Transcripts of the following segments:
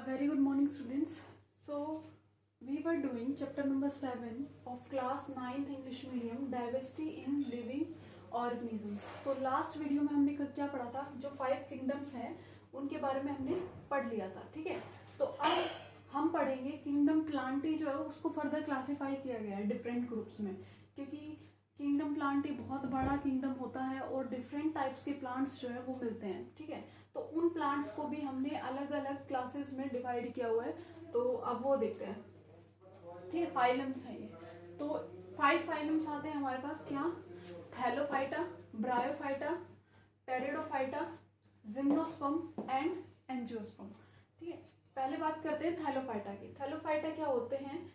Very good morning, students. So we were doing chapter number 7 of class 9th English medium, diversity in living organisms. So last video में हमने क्या पढ़ा था, जो 5 kingdoms हैं उनके बारे में हमने पढ़ लिया था. ठीक है, तो अब हम पढ़ेंगे किंगडम प्लांटी जो है उसको फर्दर क्लासीफाई किया गया है डिफरेंट ग्रुप्स में, क्योंकि किंगडम प्लांटी बहुत बड़ा किंगडम होता है और डिफरेंट टाइप्स के प्लांट्स जो है वो मिलते हैं. ठीक है, तो उन प्लांट्स को भी हमने अलग अलग क्लासेस में डिवाइड किया हुआ है. तो अब वो देखते हैं. ठीक है, फाइलम्स हैं ये. तो 5 फाइलम्स आते हैं हमारे पास. क्या? Thallophyta, bryophyta, pteridophyta, gymnosperm and angiosperm. ठीक है, पहले बात करते हैं थैलोफाइटा की. थैलोफाइटा क्या होते हैं?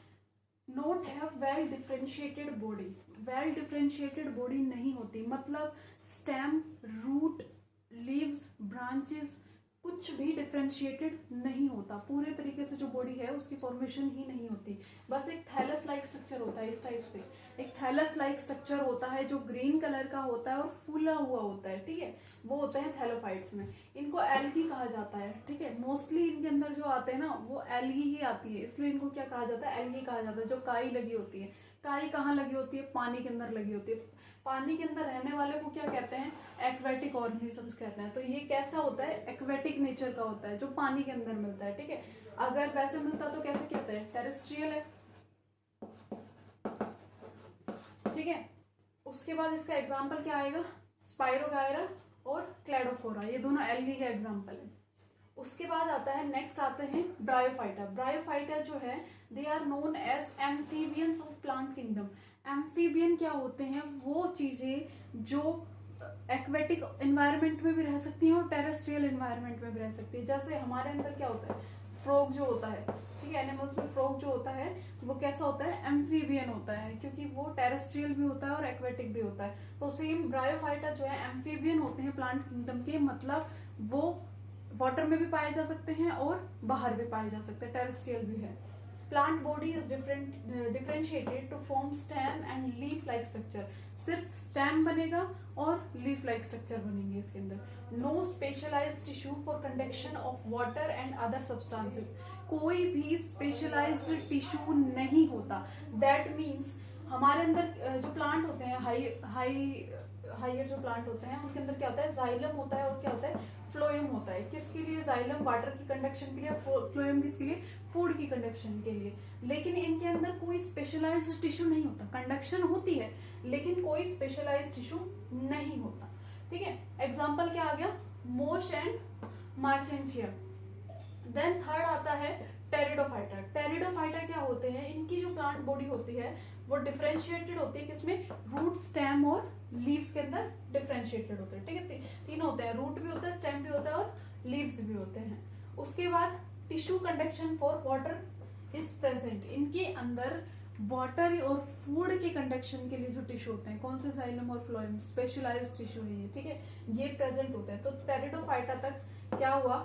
Note have well differentiated body. Well differentiated body नहीं होती, मतलब स्टेम, रूट, लीव्स, ब्रांचेस कुछ भी डिफरेंशिएटेड नहीं होता. पूरे तरीके से जो बॉडी है उसकी फॉर्मेशन ही नहीं होती. बस एक थैलस लाइक स्ट्रक्चर होता है. इस टाइप से एक थैलस लाइक स्ट्रक्चर होता है जो ग्रीन कलर का होता है और फूला हुआ होता है. ठीक है, वो होते हैं थैलोफाइट्स में. इनको एल्गी कहा जाता है. ठीक है, मोस्टली इनके अंदर जो आते हैं ना वो एल्गी ही आती है, इसलिए इनको क्या कहा जाता है? एल्गी कहा जाता है. जो काई लगी होती है. काई कहाँ लगी होती है? पानी के अंदर लगी होती है. पानी के अंदर रहने वाले को क्या कहते हैं? एक्वेटिक ऑर्गेनिजम्स कहते हैं. तो ये कैसा होता है? एक्वेटिक नेचर का होता है, जो पानी के अंदर मिलता है. ठीक है, अगर वैसे मिलता तो कैसे कहते हैं? टेरेस्ट्रियल है. ठीक है, उसके बाद इसका एग्जाम्पल क्या आएगा? स्पाइरोगायरा और क्लैडोफोरा, ये दोनों एल्गी का एग्जाम्पल है. उसके बाद आता है, नेक्स्ट आते हैं ब्रायोफाइटा. ब्रायोफाइटा जो है they are known as amphibians of plant kingdom. Amphibian क्या होते हैं? वो चीजें जो एक्वेटिक एनवायरनमेंट में भी रह सकती हैं और टेरेस्ट्रियल एनवायरनमेंट में भी रह सकती है. जैसे हमारे अंदर क्या होता है? फ्रॉग जो होता है. ठीक है, एनिमल्स में फ्रॉग जो होता है वो कैसा होता है? एम्फीबियन होता है, क्योंकि वो टेरेस्ट्रियल भी होता है और एक्वेटिक भी होता है. तो सेम ब्रायोफाइटा जो है एम्फीबियन होते हैं प्लांट किंगडम के, मतलब वो वाटर में भी पाए जा सकते हैं और बाहर भी पाए जा सकते हैं, टेरेस्ट्रियल भी है. Plant body is differentiated to form stem and leaf like structure. सिर्फ स्टेम बनेगा और लीफ लाइक स्ट्रक्चर बनेंगे इसके अंदर. No specialised tissue for conduction of water and other substances. कोई भी स्पेशलाइज्ड टिश्यू नहीं होता. दैट मीन्स हमारे अंदर जो प्लांट होते हैं, हाइयर जो प्लांट होते हैं उनके अंदर क्या होता है? जाइलम होता है और क्या होता है? फ्लोएम होता है. किसके लिए? जाइलम वाटर की कंडक्शन के लिए. फ्लोएम किसके लिए? फूड की कंडक्शन के लिए. लेकिन इनके अंदर कोई स्पेशलाइज्ड टिश्यू नहीं होता. कंडक्शन होती है लेकिन कोई स्पेशलाइज्ड टिश्यू नहीं होता. ठीक है, एग्जाम्पल क्या आ गया? मोश एंड मार्चेंसियम. देन थर्ड आता है टेरिडोफाइटा. टेरिडोफाइटा क्या होते हैं? इनकी जो प्लांट बॉडी होती है वो डिफरेंशिएटेड होती है. किसमें? रूट, स्टेम और लीव्स के अंदर डिफरेंशिएटेड होते हैं. ठीक है, तीन होते हैं. रूट भी होता है, स्टेम भी होता है और लीव्स भी होते हैं. उसके बाद tissue conduction for water is present. इनके अंदर वाटर और फूड के कंडक्शन के लिए जो टिश्यू होते हैं, कौन से? जाइलम और फ्लोएम, स्पेशलाइज्ड टिश्यू है ये. ठीक है, ये प्रेजेंट होते हैं. तो टेरिडोफाइटा तक क्या हुआ?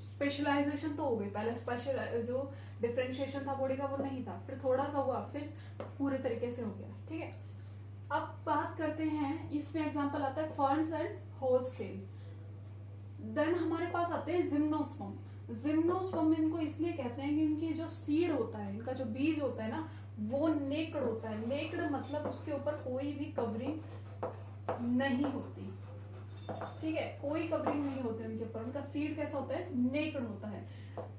स्पेशलाइजेशन तो हो गई. पहले स्पेशल जो डिफरेंशिएशन था बॉडी का वो नहीं था, फिर थोड़ा सा हुआ, फिर पूरे तरीके से हो गया. ठीक है, अब बात करते हैं, इसमें एग्जांपल आता है फर्न्स एंड होर्सटेल. देन हमारे पास आते हैं जिम्नोस्पर्म. जिम्नोस्पर्म इनको इसलिए कहते हैं कि इनकी जो सीड होता है, इनका जो बीज होता है ना, वो नेक्ड होता है. नेक्ड मतलब उसके ऊपर कोई भी कवरिंग नहीं होती. ठीक है, कोई कवरिंग नहीं होती उनके ऊपर. उनका सीड कैसा होता है? नेक्ड होता है.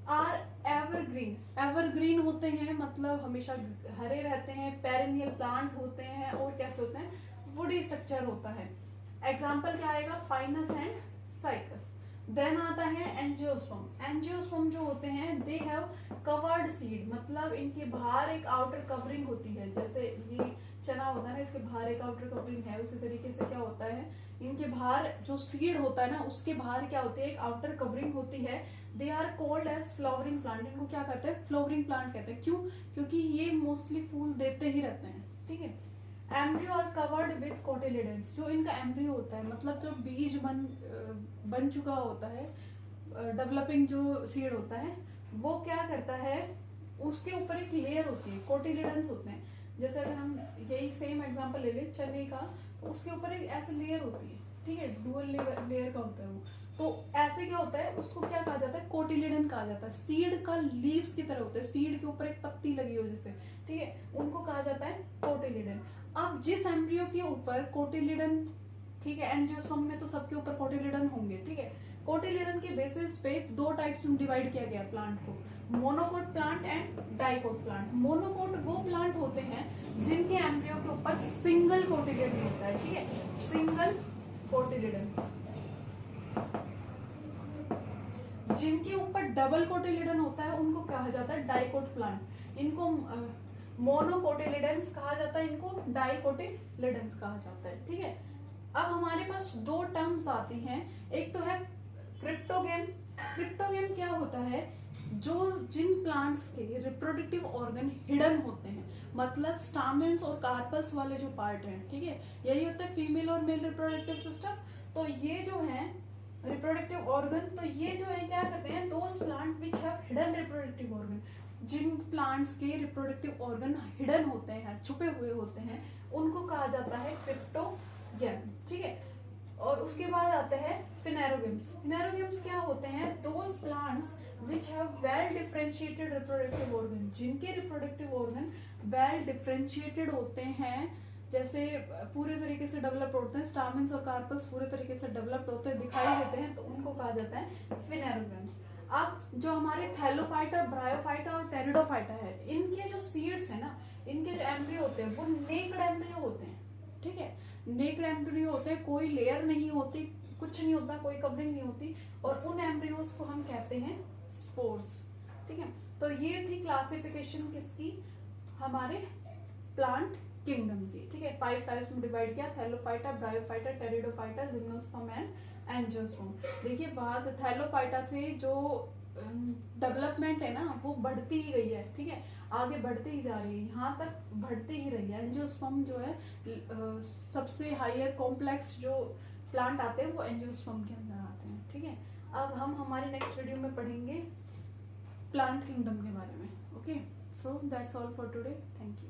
Are evergreen. एवरग्रीन होते हैं मतलब हमेशा हरे रहते हैं. पेरेनियल प्लांट होते हैं और कैसे होते हैं? वुडी स्ट्रक्चर होता है. एग्जाम्पल क्या आएगा? Fineness and cycas. देन आता है एंजियोस्पर्म. एंजियोस्पर्म जो होते हैं दे हैव कवर्ड सीड, मतलब इनके बाहर एक आउटर कवरिंग होती है. जैसे ये चना होता है ना, इसके बाहर एक आउटर कवरिंग है, उसी तरीके से क्या होता है? इनके बाहर जो सीड होता है ना उसके बाहर क्या होती है? एक आउटर कवरिंग होती है. They are called as flowering plant. इनको क्या कहते हैं? फ्लावरिंग प्लांट कहते हैं. क्यों? क्योंकि ये मोस्टली फूल देते ही रहते हैं. ठीक है, embryo are covered with cotyledons. जो इनका एम्ब्रियो होता है, मतलब जो बीज बन चुका होता है, डेवलपिंग जो सीड होता है, वो क्या करता है? उसके ऊपर एक लेयर होती है, कोटिलिडन्स होते हैं. जैसे अगर हम यही सेम एग्जांपल ले लें चने का, तो उसके ऊपर एक ऐसे लेयर होती है. ठीक है, डुअल लेयर का होता है वो. तो ऐसे क्या होता है, उसको क्या कहा जाता है, कोटिलिडन कहा जाता है। सीड का लीव्स की तरह होते हैं, सीड के ऊपर एक पत्ती लगी हो जैसे, ठीक है, उनको कहा जाता है कोटिलिडन। अब जिस एम्ब्रियो के ऊपर कोटिलिडन, ठीक है, एंजियोस्पर्म में तो सबके ऊपर कोटिलिडन होंगे, ठीक है, कोटिलिडन के बेसिस पे दो टाइप्स में डिवाइड किया गया प्लांट को, monocot plant and dicot plant. Monocot वो प्लांट होते हैं जिनके एम्ब्रियो के ऊपर सिंगल कोटिलिडन होता है, ठीक है, सिंगल कोटिलिडन। जिनके ऊपर डबल कोटिलिडन होता है उनको कहा जाता है डाइकोट प्लांट। इनको मोनोकोटिलिडन्स कहा जाता है, इनको डाइकोटिलिडन्स कहा जाता है, ठीक है। अब हमारे पास दो टर्म्स आती हैं, एक तो है क्रिप्टोगेम। क्रिप्टोगेम क्या होता है, जो जिन प्लांट्स के रिप्रोडक्टिव ऑर्गन हिडन होते हैं, मतलब स्टामेन्स और कार्पस वाले जो पार्ट हैं, ठीक है, यही होता है फीमेल और मेल रिप्रोडक्टिव सिस्टम। तो ये जो है रिप्रोडक्टिव ऑर्गन, तो ये जो है क्या करते हैं, those plant which have hidden reproductive organ, जिन प्लांट्स के रिप्रोडक्टिव ऑर्गन हिडन होते हैं, छुपे हुए होते हैं, उनको कहा जाता है क्रिप्टोगेम, ठीक है। और उसके बाद आते हैं फिनेरोगेम्स। फिनेरोगेम्स क्या होते हैं, those plants which have well differentiated reproductive organ, जिनके रिप्रोडक्टिव ऑर्गन वेल डिफरेंशिएटेड होते हैं, जैसे पूरे तरीके से डेवलप्ड होते हैं, स्टामेन्स और कार्पस पूरे तरीके से डेवलप्ड होते हैं, दिखाई देते हैं, तो उनको कहा जाता है फिनेरोगेम्स। अब जो हमारे थैलोफाइटा, ब्रायोफाइटा और टेरिडोफाइटा है, इनके जो सीड्स है ना, इनके जो एम्ब्रियो होते हैं वो नेक्ड एम्ब्रियो होते हैं, ठीक है, नेक्ड एम्ब्रियो होते हैं, कोई लेयर नहीं होती, कुछ नहीं होता, कोई कवरिंग नहीं होती, और उन एम्ब्रियोज को हम कहते हैं स्पोर्स, ठीक है। तो ये थी क्लासिफिकेशन किसकी, हमारे प्लांट किंगडम की, ठीक है। 5 टाइप्स में डिवाइड किया, Thallophyta, bryophyta, pteridophyta, gymnosperm and angiosperm. देखिए वहां से थैलोफाइटा से जो डेवलपमेंट है ना वो बढ़ती ही गई है, ठीक है, आगे बढ़ती ही जा रही है, यहाँ तक बढ़ती ही रही है। एंजियोस्पर्म जो है सबसे हायर कॉम्प्लेक्स जो प्लांट आते हैं वो एंजियोस्पर्म के अंदर आते हैं, ठीक है। अब हम हमारी नेक्स्ट वीडियो में पढ़ेंगे प्लांट किंगडम के बारे में। Okay, so that's all for today, thank you.